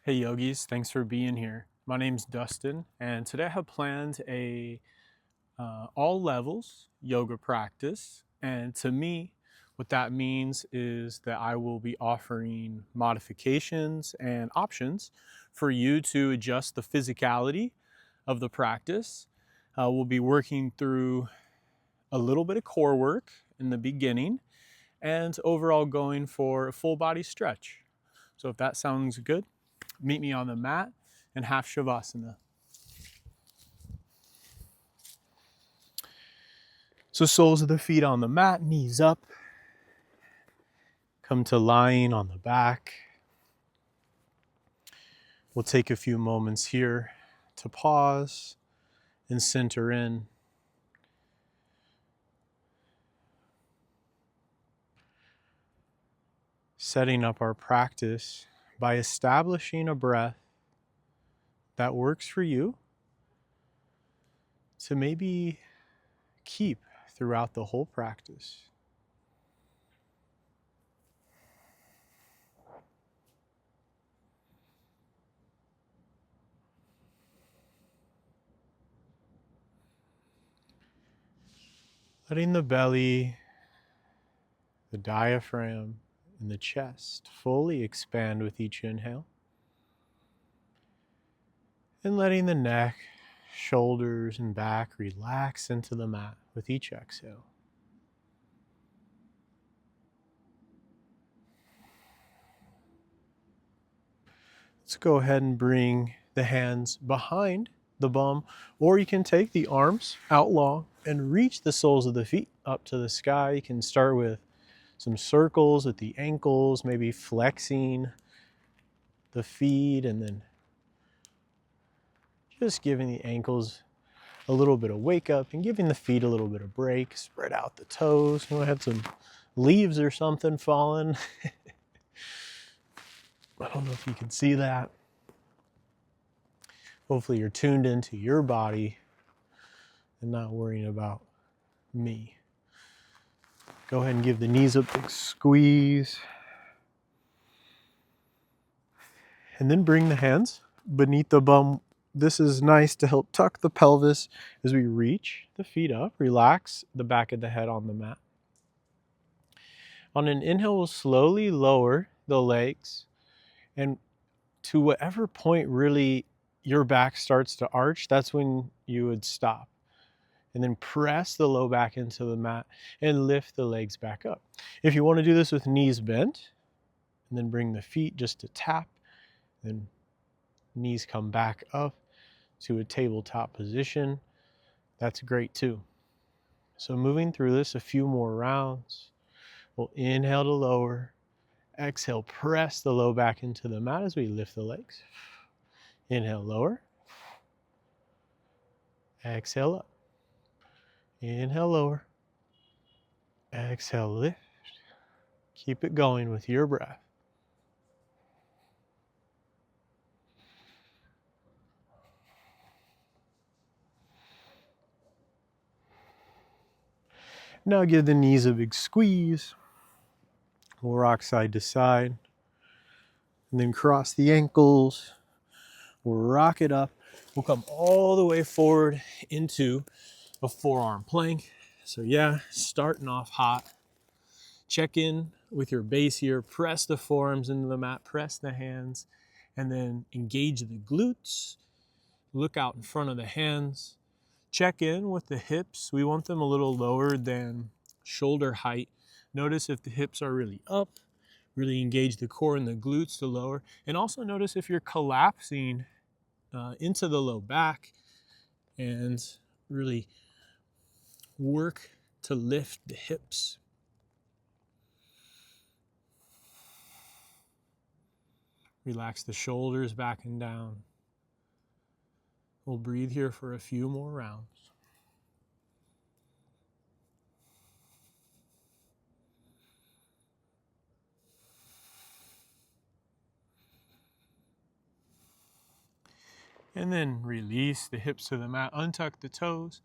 Hey yogis, thanks for being here. My name's Dustin, and today I have planned a all levels yoga practice. And to me, what that means is that I will be offering modifications and options for you to adjust the physicality of the practice. We'll be working through a little bit of core work in the beginning and overall going for a full body stretch. So if that sounds good, meet me on the mat in half shavasana. So soles of the feet on the mat, knees up. Come to lying on the back. We'll take a few moments here to pause and center in. Setting up our practice by establishing a breath that works for you to maybe keep throughout the whole practice. Letting the belly, the diaphragm, and the chest fully expand with each inhale. And letting the neck, shoulders, and back relax into the mat with each exhale. Let's go ahead and bring the hands behind the bum, or you can take the arms out long and reach the soles of the feet up to the sky. You can start with some circles at the ankles, maybe flexing the feet, and then just giving the ankles a little bit of wake up and giving the feet a little bit of break. Spread out the toes. You might have some leaves or something falling. I don't know if you can see that. Hopefully you're tuned into your body and not worrying about me. Go ahead and give the knees a big squeeze. And then bring the hands beneath the bum. This is nice to help tuck the pelvis as we reach the feet up. Relax the back of the head on the mat. On an inhale, we'll slowly lower the legs, and to whatever point really your back starts to arch, that's when you would stop. And then press the low back into the mat and lift the legs back up. If you want to do this with knees bent, and then bring the feet just to tap, then knees come back up to a tabletop position, that's great too. So moving through this a few more rounds, we'll inhale to lower, exhale, press the low back into the mat as we lift the legs. Inhale, lower, exhale up. Inhale, lower, exhale, lift. Keep it going with your breath. Now give the knees a big squeeze. We'll rock side to side. And then cross the ankles. We'll rock it up. We'll come all the way forward into a forearm plank. So yeah, starting off hot. Check in with your base here. Press the forearms into the mat. Press the hands. And then engage the glutes. Look out in front of the hands. Check in with the hips. We want them a little lower than shoulder height. Notice if the hips are really up. Really engage the core and the glutes to lower. And also notice if you're collapsing into the low back, and really work to lift the hips. Relax the shoulders back and down. We'll breathe here for a few more rounds. And then release the hips to the mat. Untuck the toes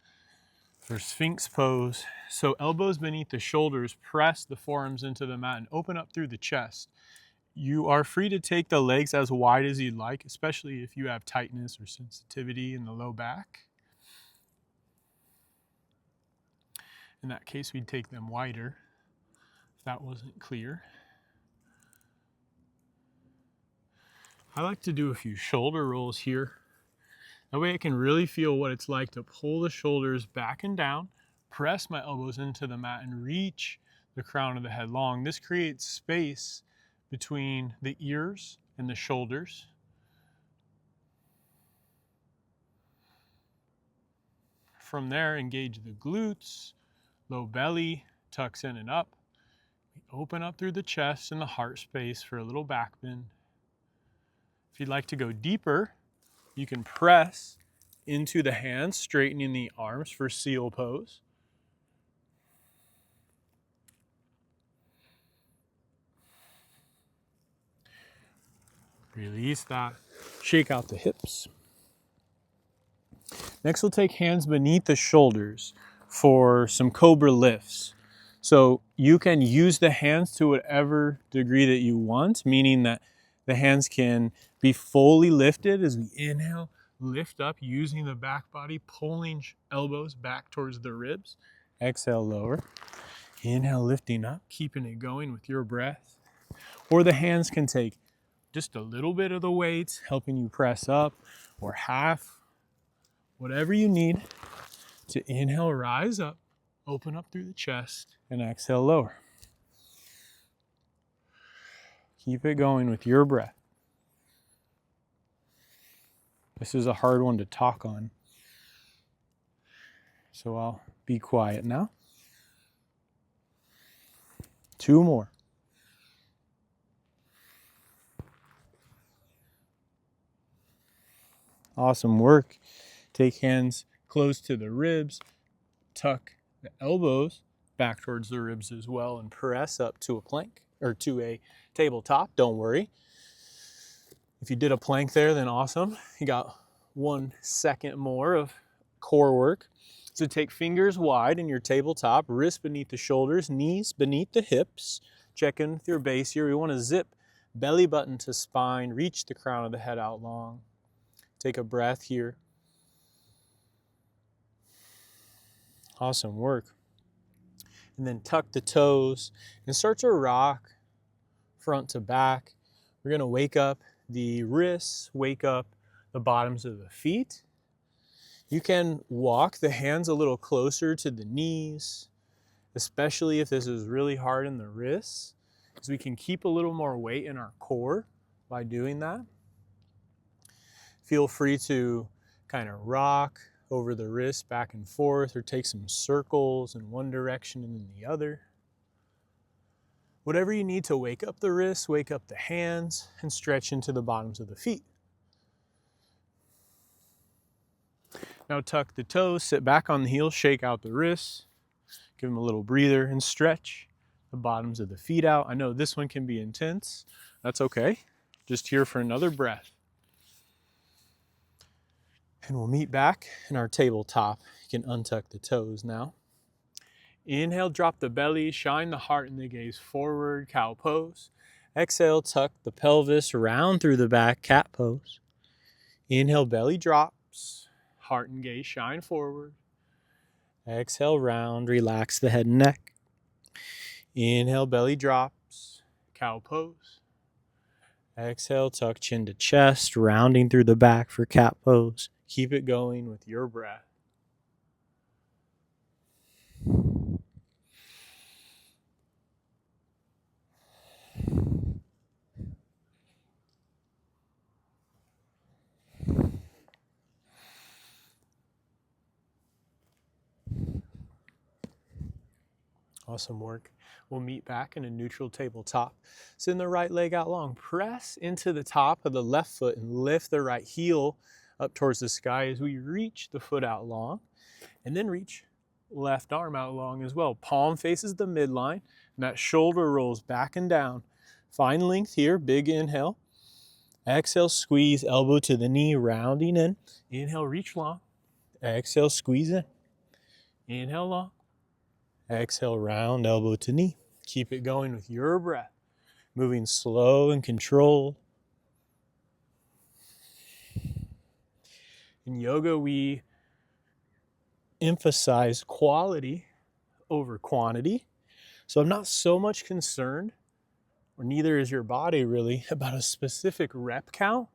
for Sphinx pose. So elbows beneath the shoulders, press the forearms into the mat and open up through the chest. You are free to take the legs as wide as you'd like, especially if you have tightness or sensitivity in the low back. In that case, we'd take them wider if that wasn't clear. I like to do a few shoulder rolls here. That way I can really feel what it's like to pull the shoulders back and down, press my elbows into the mat, and reach the crown of the head long. This creates space between the ears and the shoulders. From there, engage the glutes, low belly, tucks in and up. We open up through the chest and the heart space for a little back bend. If you'd like to go deeper, you can press into the hands, straightening the arms for seal pose. Release that. Shake out the hips. Next, we'll take hands beneath the shoulders for some cobra lifts. So you can use the hands to whatever degree that you want, meaning that the hands can be fully lifted as we inhale, lift up using the back body, pulling elbows back towards the ribs. Exhale, lower. Inhale, lifting up, keeping it going with your breath. Or the hands can take just a little bit of the weight, helping you press up, or half, whatever you need to inhale, rise up, open up through the chest, and exhale, lower. Keep it going with your breath. This is a hard one to talk on, so I'll be quiet now. 2 more. Awesome work. Take hands close to the ribs, tuck the elbows back towards the ribs as well, and press up to a plank or to a tabletop. Don't worry. If you did a plank there, then awesome. You got 1 second more of core work. So take fingers wide in your tabletop, wrists beneath the shoulders, knees beneath the hips. Check in with your base here. We want to zip belly button to spine, reach the crown of the head out long. Take a breath here. Awesome work. And then tuck the toes and start to rock front to back. We're going to wake up the wrists, wake up the bottoms of the feet. You can walk the hands a little closer to the knees, especially if this is really hard in the wrists, because we can keep a little more weight in our core by doing that. Feel free to kind of rock over the wrists back and forth, or take some circles in one direction and in the other. Whatever you need to wake up the wrists, wake up the hands, and stretch into the bottoms of the feet. Now tuck the toes, sit back on the heels, shake out the wrists, give them a little breather, and stretch the bottoms of the feet out. I know this one can be intense. That's okay. Just here for another breath. And we'll meet back in our tabletop. You can untuck the toes now. Inhale, drop the belly, shine the heart and the gaze forward, cow pose. Exhale, tuck the pelvis, round through the back, cat pose. Inhale, belly drops, heart and gaze shine forward. Exhale, round, relax the head and neck. Inhale, belly drops, cow pose. Exhale, tuck chin to chest, rounding through the back for cat pose. Keep it going with your breath. Awesome work. We'll meet back in a neutral tabletop. Send the right leg out long. Press into the top of the left foot and lift the right heel up towards the sky as we reach the foot out long. And then reach left arm out long as well. Palm faces the midline, and that shoulder rolls back and down. Find length here, big inhale. Exhale, squeeze, elbow to the knee, rounding in. Inhale, reach long. Exhale, squeeze in. Inhale, long. Exhale, round, elbow to knee. Keep it going with your breath. moving slow and controlled. In yoga, we emphasize quality over quantity. So I'm not so much concerned, or neither is your body really, about a specific rep count.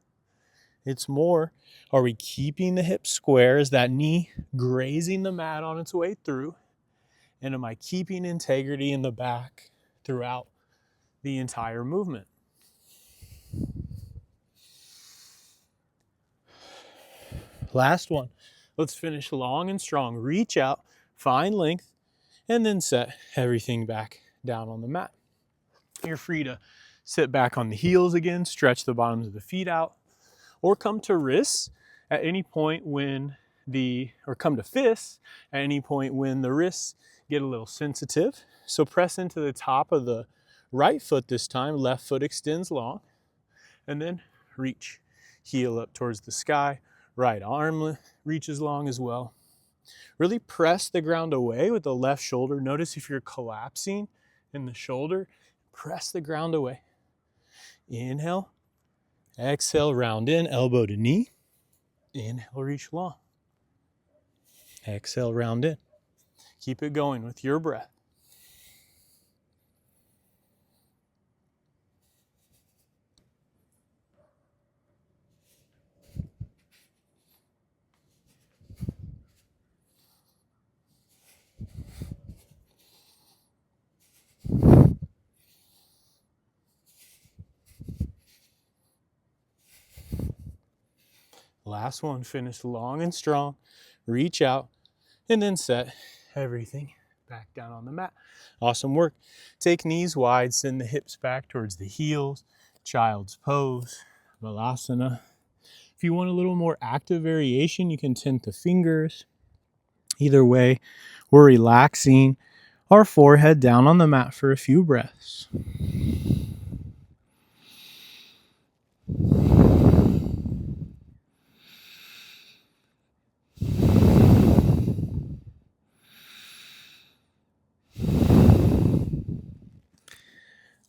It's more, are we keeping the hips square? Is that knee grazing the mat on its way through? And am I keeping integrity in the back throughout the entire movement? Last one. Let's finish long and strong. Reach out, find length, and then set everything back down on the mat. You're free to sit back on the heels again, stretch the bottoms of the feet out, or come to wrists at any point when or come to fists at any point when the wrists get a little sensitive. So press into the top of the right foot this time, left foot extends long, and then reach, heel up towards the sky, right arm reaches long as well. Really press the ground away with the left shoulder. Notice if you're collapsing in the shoulder, press the ground away. Inhale, exhale, round in, elbow to knee. Inhale, reach long. Exhale, round in. Keep it going with your breath. Last one, finish long and strong. Reach out and then set everything back down on the mat. Awesome work. Take knees wide, send the hips back towards the heels. Child's pose, Balasana. If you want a little more active variation, you can tint the fingers. Either way, we're relaxing our forehead down on the mat for a few breaths.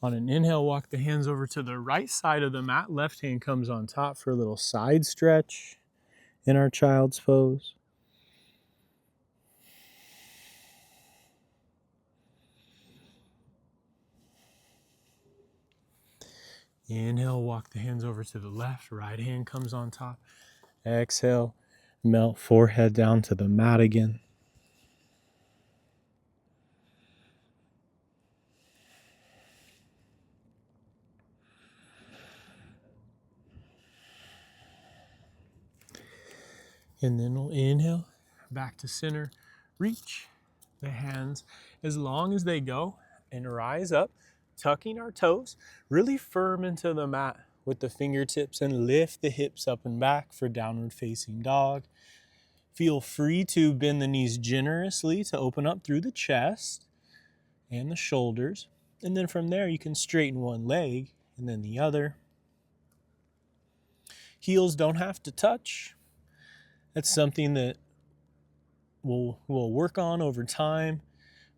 On an inhale, walk the hands over to the right side of the mat. Left hand comes on top for a little side stretch in our child's pose. Inhale, walk the hands over to the left. Right hand comes on top. Exhale, melt forehead down to the mat again. And then we'll inhale, back to center. Reach the hands as long as they go and rise up, tucking our toes really firm into the mat with the fingertips and lift the hips up and back for downward facing dog. Feel free to bend the knees generously to open up through the chest and the shoulders. And then from there, you can straighten one leg and then the other. Heels don't have to touch. That's something that we'll work on over time.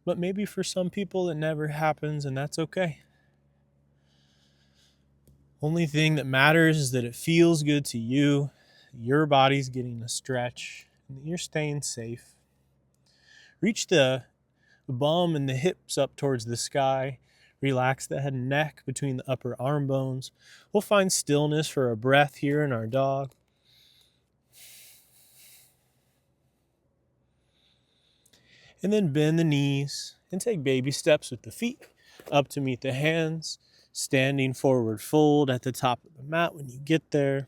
But maybe for some people it never happens, and that's okay. Only thing that matters is that it feels good to you, your body's getting a stretch, and that you're staying safe. Reach the bum and the hips up towards the sky. Relax the head and neck between the upper arm bones. We'll find stillness for a breath here in our dog. And then bend the knees and take baby steps with the feet up to meet the hands. Standing forward fold at the top of the mat when you get there.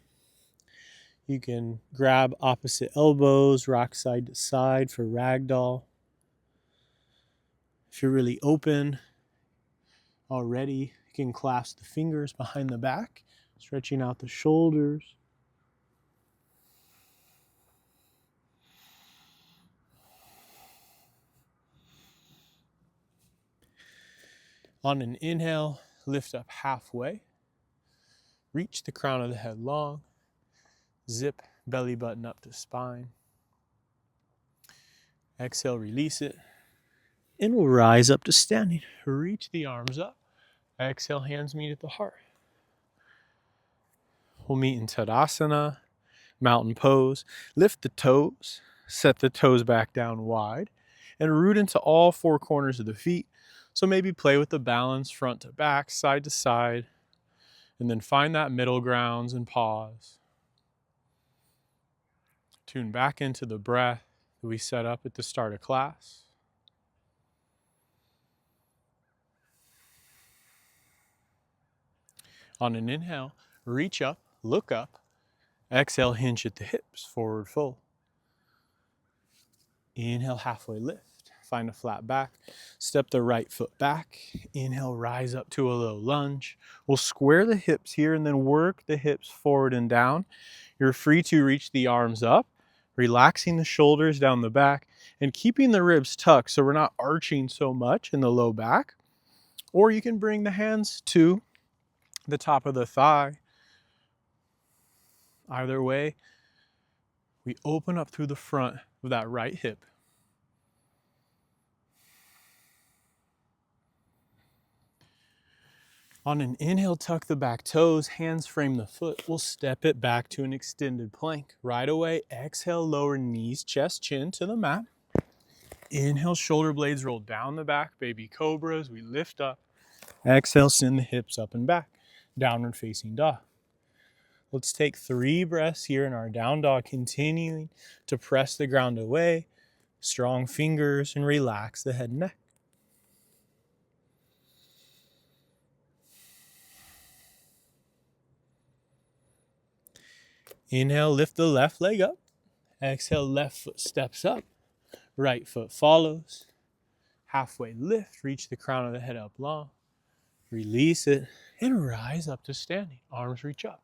You can grab opposite elbows, rock side to side for ragdoll. If you're really open already, you can clasp the fingers behind the back, stretching out the shoulders. On an inhale, lift up halfway. Reach the crown of the head long. Zip belly button up to spine. Exhale, release it. And we'll rise up to standing. Reach the arms up. Exhale, hands meet at the heart. We'll meet in Tadasana, mountain pose. Lift the toes, set the toes back down wide, and root into all four corners of the feet. So maybe play with the balance front to back, side to side, and then find that middle grounds and pause. Tune back into the breath that we set up at the start of class. On an inhale, reach up, look up. Exhale, hinge at the hips, forward fold. Inhale, halfway lift. Find a flat back. Step the right foot back. Inhale, rise up to a low lunge. We'll square the hips here and then work the hips forward and down. You're free to reach the arms up, relaxing the shoulders down the back and keeping the ribs tucked so we're not arching so much in the low back. Or you can bring the hands to the top of the thigh. Either way, we open up through the front of that right hip. On an inhale, tuck the back toes, hands frame the foot. We'll step it back to an extended plank. Right away, exhale, lower knees, chest, chin to the mat. Inhale, shoulder blades roll down the back, baby cobra as we lift up. Exhale, send the hips up and back. Downward facing dog. Let's take 3 breaths here in our down dog, continuing to press the ground away. Strong fingers and relax the head and neck. Inhale, lift the left leg up. Exhale, left foot steps up. Right foot follows. Halfway lift, reach the crown of the head up long. Release it and rise up to standing. Arms reach up.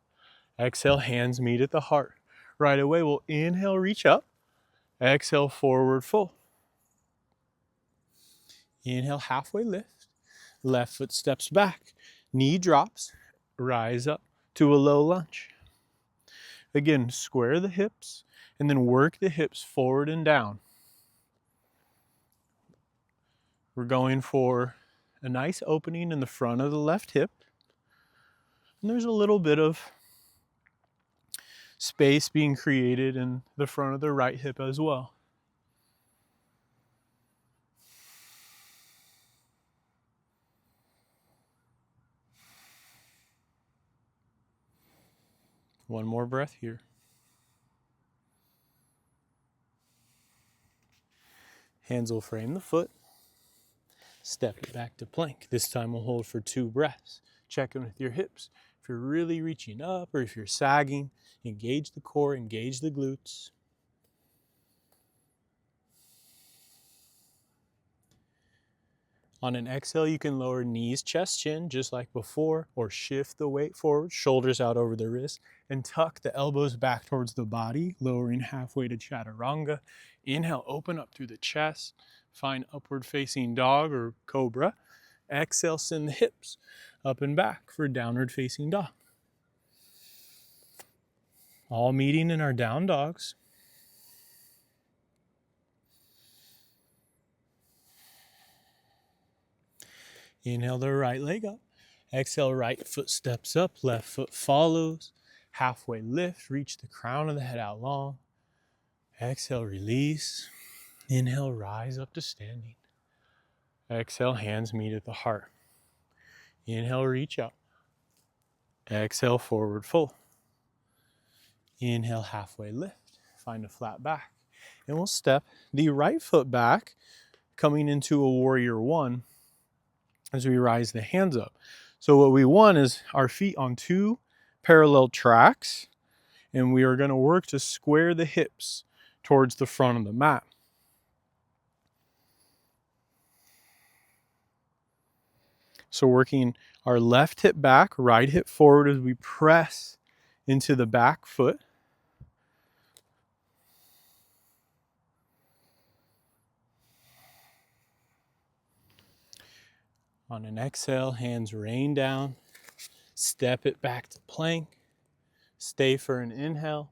Exhale, hands meet at the heart. Right away, we'll inhale, reach up. Exhale, forward fold. Inhale, halfway lift. Left foot steps back. Knee drops. Rise up to a low lunge. Again, square the hips and then work the hips forward and down. We're going for a nice opening in the front of the left hip. And there's a little bit of space being created in the front of the right hip as well. One more breath here. Hands will frame the foot. Step it back to plank. This time we'll hold for 2 breaths. Check in with your hips. If you're really reaching up or if you're sagging, engage the core, engage the glutes. On an exhale, you can lower knees, chest, chin, just like before, or shift the weight forward, shoulders out over the wrist, and tuck the elbows back towards the body, lowering halfway to chaturanga. Inhale, open up through the chest. Find upward facing dog or cobra. Exhale, send the hips up and back for downward facing dog. All meeting in our down dogs. Inhale the right leg up. Exhale, right foot steps up, left foot follows. Halfway lift, reach the crown of the head out long. Exhale, release. Inhale, rise up to standing. Exhale, hands meet at the heart. Inhale, reach up. Exhale, forward fold. Inhale, halfway lift. Find a flat back. And we'll step the right foot back, coming into a warrior 1 as we rise the hands up. So what we want is our feet on 2 parallel tracks, and we are going to work to square the hips towards the front of the mat. So working our left hip back, right hip forward as we press into the back foot. On an exhale, hands rain down. Step it back to plank. Stay for an inhale.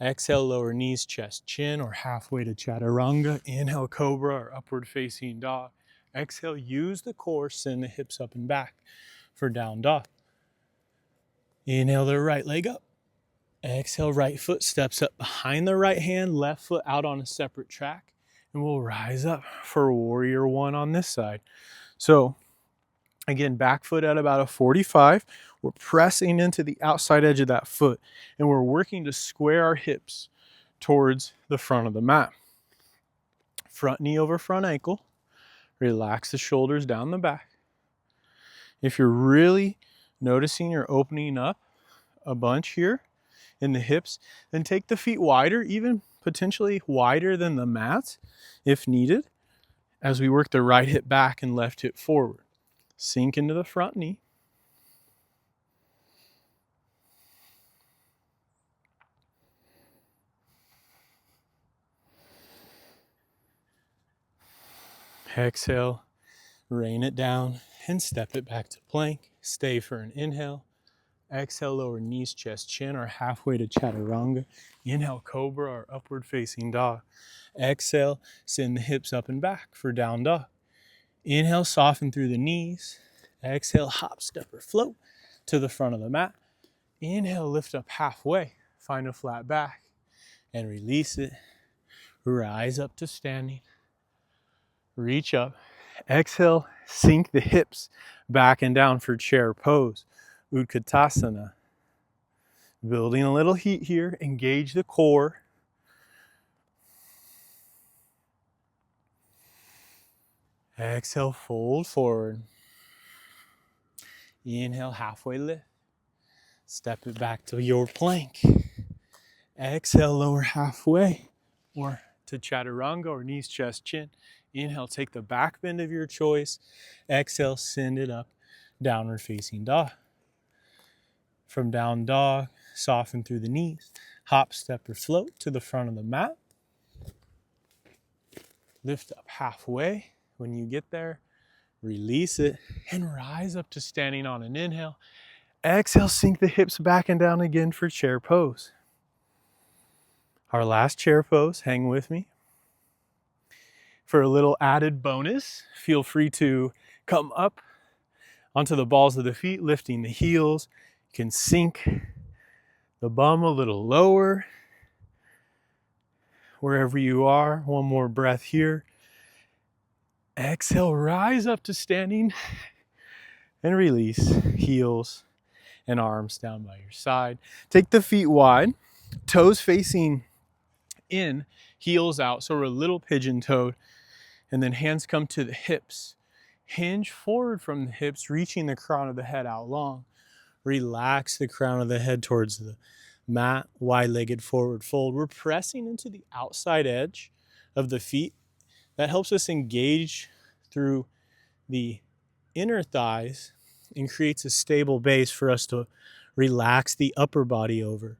Exhale, lower knees, chest, chin, or halfway to chaturanga. Inhale, cobra or upward facing dog. Exhale, use the core, send the hips up and back for down dog. Inhale the right leg up. Exhale, right foot steps up behind the right hand, left foot out on a separate track, and we'll rise up for warrior one on this side. So again, back foot at about a 45. We're pressing into the outside edge of that foot, and we're working to square our hips towards the front of the mat. Front knee over front ankle. Relax the shoulders down the back. If you're really noticing you're opening up a bunch here in the hips, then take the feet wider, even potentially wider than the mat if needed, as we work the right hip back and left hip forward. Sink into the front knee. Exhale, rain it down and step it back to plank. Stay for an inhale. Exhale, lower knees, chest, chin, or halfway to chaturanga. Inhale, cobra or upward facing dog. Exhale, send the hips up and back for down dog. Inhale, soften through the knees. Exhale, hop, step, or float to the front of the mat. Inhale, lift up halfway. Find a flat back and release it. Rise up to standing. Reach up. Exhale, sink the hips back and down for chair pose. Utkatasana. Building a little heat here. Engage the core. Exhale, fold forward. Inhale, halfway lift. Step it back to your plank. Exhale, lower halfway or to chaturanga or knees, chest, chin. Inhale, take the back bend of your choice. Exhale, send it up, downward facing dog. From down dog, soften through the knees. Hop, step, or float to the front of the mat. Lift up halfway. When you get there, release it and rise up to standing on an inhale. Exhale, sink the hips back and down again for chair pose. Our last chair pose, hang with me. For a little added bonus, feel free to come up onto the balls of the feet, lifting the heels. You can sink the bum a little lower. Wherever you are, one more breath here. Exhale, rise up to standing and release. Heels and arms down by your side. Take the feet wide, toes facing in, heels out, so we're a little pigeon-toed. And then hands come to the hips. Hinge forward from the hips, reaching the crown of the head out long. Relax the crown of the head towards the mat, wide-legged forward fold. We're pressing into the outside edge of the feet. That helps us engage through the inner thighs and creates a stable base for us to relax the upper body over.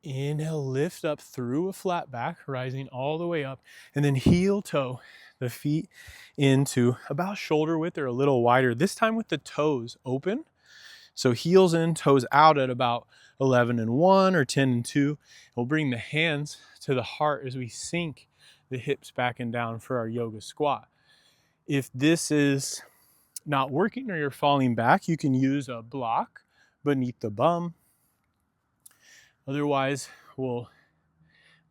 Inhale, lift up through a flat back, rising all the way up, and then heel toe the feet into about shoulder width or a little wider, this time with the toes open. So heels in, toes out at about 11 and 1 or 10 and 2. We'll bring the hands to the heart as we sink the hips back and down for our yoga squat. If this is not working or you're falling back, you can use a block beneath the bum. Otherwise, we'll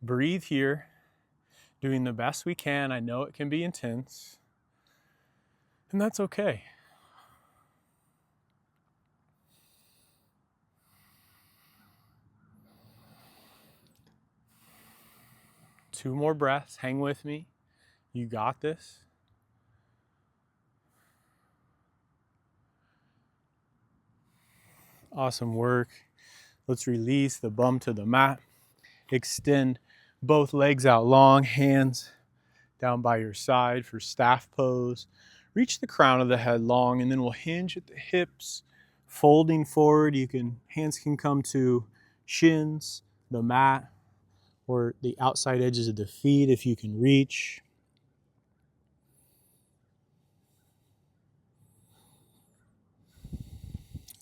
breathe here, doing the best we can. I know it can be intense, and that's okay. Two more breaths. Hang with me. You got this. Awesome work. Let's release the bum to the mat. Extend both legs out long, hands down by your side for staff pose. Reach the crown of the head long, and then we'll hinge at the hips, folding forward. Hands can come to shins, the mat, or the outside edges of the feet if you can reach.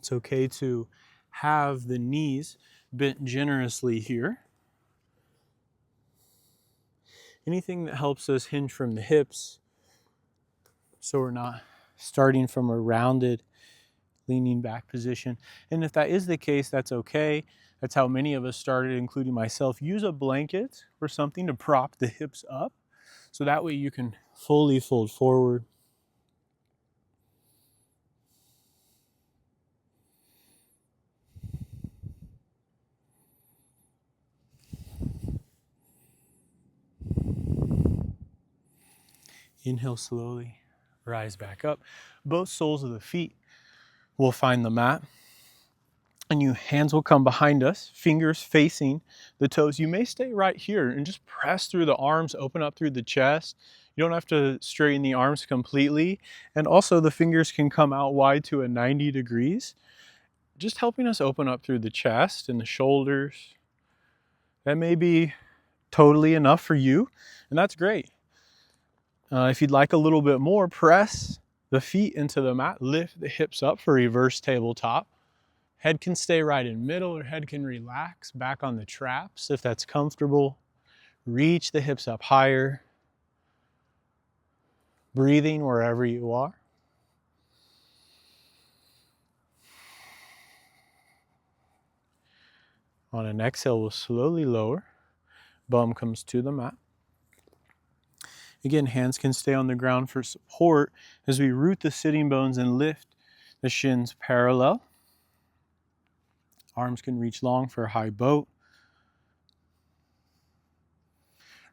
It's okay to have the knees bent generously here. Anything that helps us hinge from the hips so we're not starting from a rounded, leaning back position. And if that is the case, that's okay. That's how many of us started, including myself. Use a blanket or something to prop the hips up so that way you can fully fold forward. Inhale slowly, rise back up. Both soles of the feet will find the mat. And your hands will come behind us, fingers facing the toes. You may stay right here and just press through the arms, open up through the chest. You don't have to straighten the arms completely. And also the fingers can come out wide to a 90 degrees, just helping us open up through the chest and the shoulders. That may be totally enough for you, and that's great. If you'd like a little bit more, press the feet into the mat, lift the hips up for reverse tabletop. Head can stay right in middle, or head can relax back on the traps if that's comfortable. Reach the hips up higher. Breathing wherever you are. On an exhale, we'll slowly lower. Bum comes to the mat. Again, hands can stay on the ground for support as we root the sitting bones and lift the shins parallel. Arms can reach long for a high boat.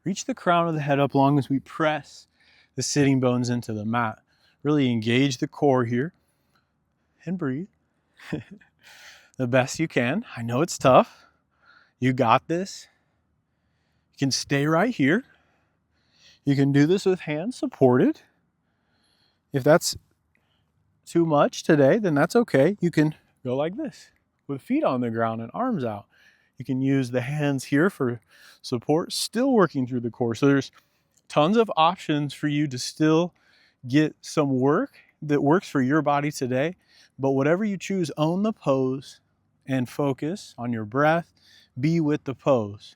Reach the crown of the head up long as we press the sitting bones into the mat. Really engage the core here and breathe the best you can. I know it's tough. You got this. You can stay right here. You can do this with hands supported. If that's too much today, then that's okay. You can go like this with feet on the ground and arms out. You can use the hands here for support, still working through the core. So there's tons of options for you to still get some work that works for your body today. But whatever you choose, own the pose and focus on your breath. Be with the pose.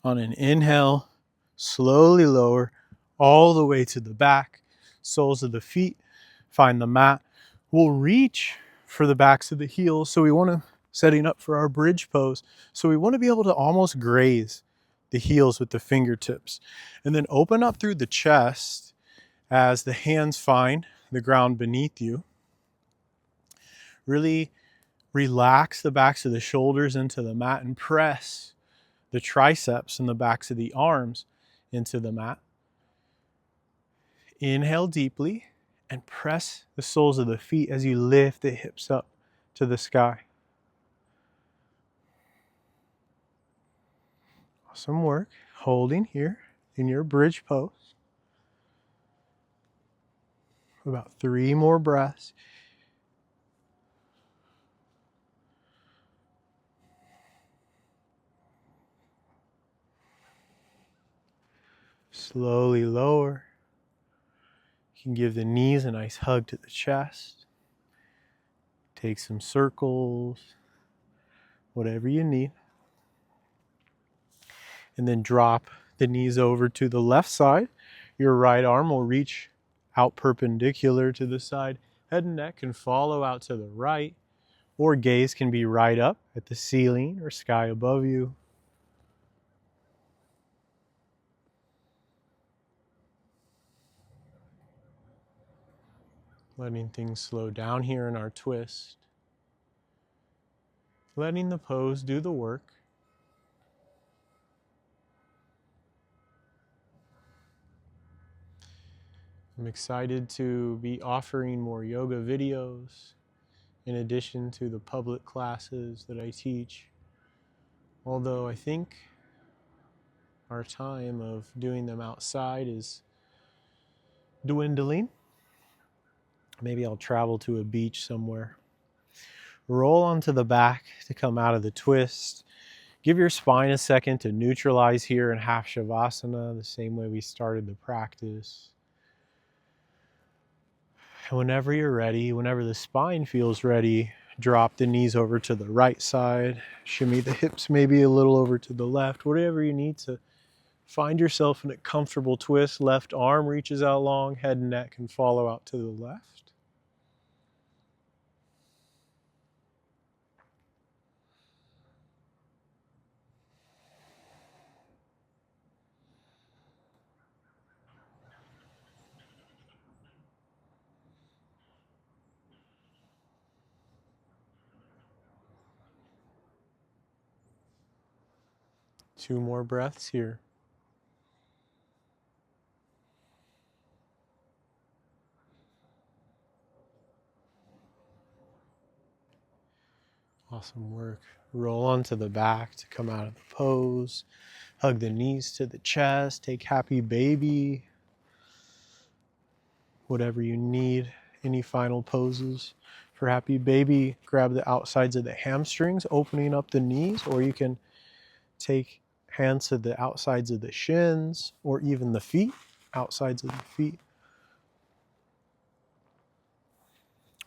On an inhale, slowly lower all the way to the back. Soles of the feet find the mat. We'll reach for the backs of the heels. So we want to, setting up for our bridge pose. So we want to be able to almost graze the heels with the fingertips. And then open up through the chest as the hands find the ground beneath you. Really relax the backs of the shoulders into the mat and press the triceps and the backs of the arms into the mat. Inhale deeply and press the soles of the feet as you lift the hips up to the sky. Awesome work. Holding here in your bridge pose. About 3 more breaths. Slowly lower. You can give the knees a nice hug to the chest. Take some circles, whatever you need. And then drop the knees over to the left side. Your right arm will reach out perpendicular to the side. Head and neck can follow out to the right, or gaze can be right up at the ceiling or sky above you. Letting things slow down here in our twist. Letting the pose do the work. I'm excited to be offering more yoga videos in addition to the public classes that I teach. Although I think our time of doing them outside is dwindling. Maybe I'll travel to a beach somewhere. Roll onto the back to come out of the twist. Give your spine a second to neutralize here in half shavasana, the same way we started the practice. And whenever you're ready, whenever the spine feels ready, drop the knees over to the right side, shimmy the hips maybe a little over to the left, whatever you need to find yourself in a comfortable twist. Left arm reaches out long, head and neck can follow out to the left. 2 more breaths here. Awesome work. Roll onto the back to come out of the pose. Hug the knees to the chest. Take happy baby. Whatever you need. Any final poses for happy baby? Grab the outsides of the hamstrings, opening up the knees, or you can take hands to the outsides of the shins or even the feet, outsides of the feet.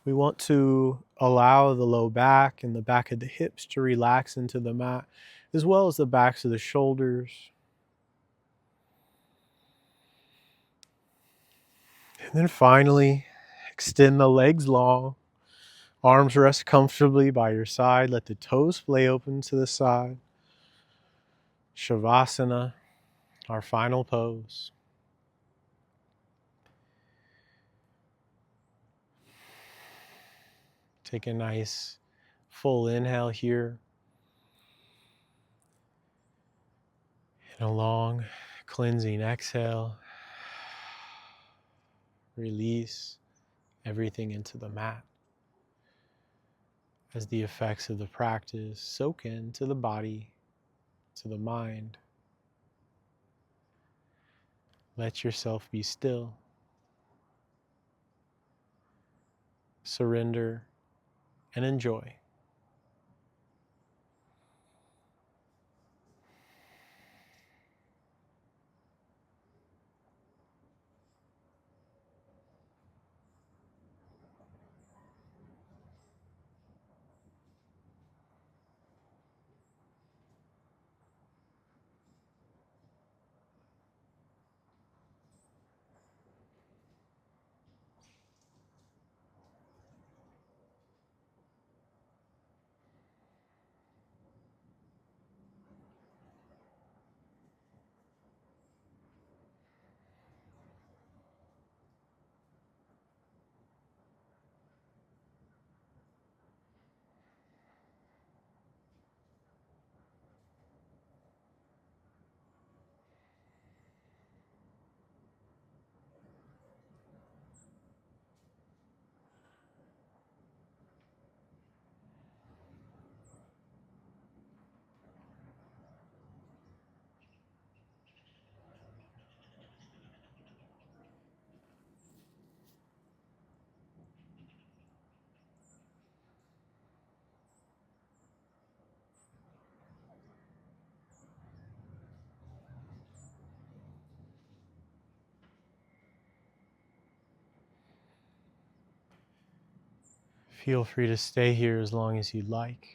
We want to allow the low back and the back of the hips to relax into the mat, as well as the backs of the shoulders. And then finally, extend the legs long. Arms rest comfortably by your side. Let the toes splay open to the side. Shavasana, our final pose. Take a nice full inhale here. And a long cleansing exhale. Release everything into the mat as the effects of the practice soak into the body, to the mind. Let yourself be still. Surrender and enjoy. Feel free to stay here as long as you'd like.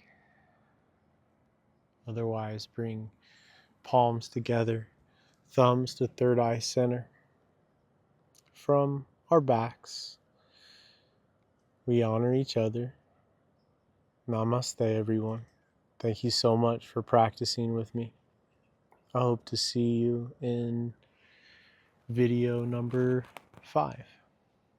Otherwise, bring palms together, thumbs to third eye center. From our backs, we honor each other. Namaste, everyone. Thank you so much for practicing with me. I hope to see you in video number 5.